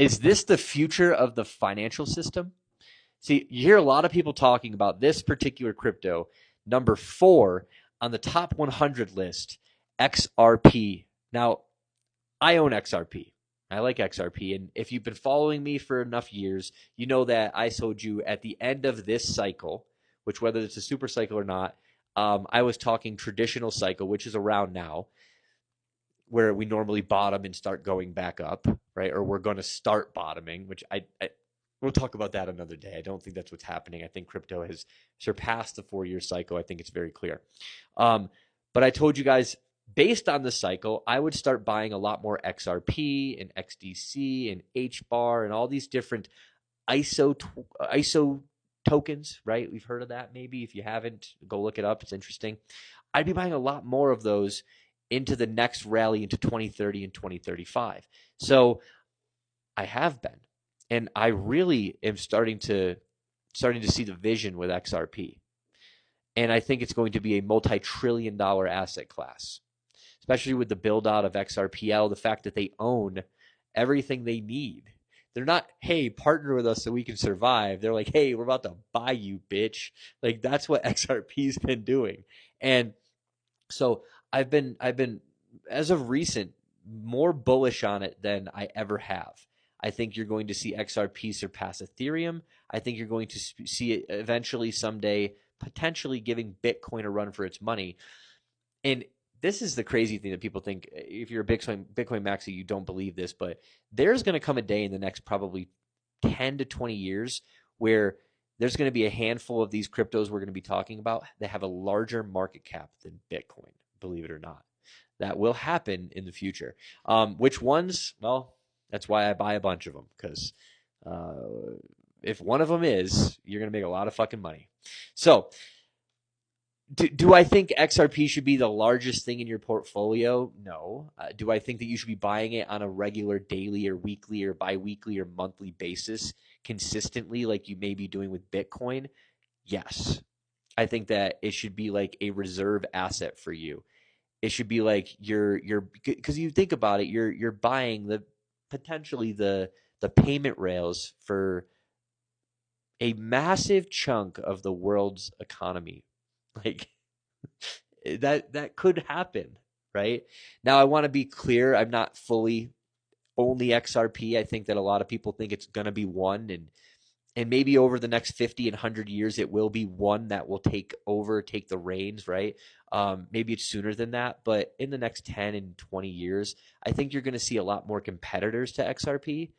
Is this the future of the financial system? See, you hear a lot of people talking about this particular crypto, number 4 on the top 100 list, XRP. Now, I own XRP. I like XRP. And if you've been following me for enough years, you know that I told you at the end of this cycle, which whether it's a super cycle or not, I was talking traditional cycle, which is around now, where we normally bottom and start going back up, right? Or we're going to start bottoming, which I we'll talk about that another day. I don't think that's what's happening. I think crypto has surpassed the 4-year cycle. I think it's very clear. Um, but I told you guys, based on the cycle, I would start buying a lot more XRP and XDC and HBAR and all these different ISO tokens, right? We've heard of that maybe. If you haven't, go look it up. It's interesting. I'd be buying a lot more of those into the next rally into 2030 and 2035. So I have been, and I really am starting to see the vision with XRP. And I think it's going to be a multi-trillion-dollar asset class, especially with the build out of XRPL, the fact that they own everything they need. They're not, hey, partner with us so we can survive. They're like, hey, we're about to buy you, bitch. Like that's what XRP's been doing. And so I've been as of recent more bullish on it than I ever have. I think you're going to see XRP surpass Ethereum. I think you're going to see it eventually someday potentially giving Bitcoin a run for its money. And this is the crazy thing that people think, if you're a Bitcoin maxi, you don't believe this, but there's going to come a day in the next probably 10 to 20 years where there's going to be a handful of these cryptos we're going to be talking about that have a larger market cap than Bitcoin, believe it or not. That will happen in the future. Which ones? Well, that's why I buy a bunch of them, because if one of them is, you're going to make a lot of fucking money. So, do I think XRP should be the largest thing in your portfolio? No. Do I think that you should be buying it on a regular daily or weekly or biweekly or monthly basis consistently like you may be doing with Bitcoin? Yes. I think that it should be like a reserve asset for you. It should be like because you think about it, you're buying the potentially the payment rails for a massive chunk of the world's economy. Like that could happen, right? Now I want to be clear, I'm not fully only XRP. I think that a lot of people think it's going to be one, and maybe over the next 50 and 100 years it will be one that will take the reins, right? Maybe it's sooner than that, but in the next 10 and 20 years I think you're going to see a lot more competitors to XRP.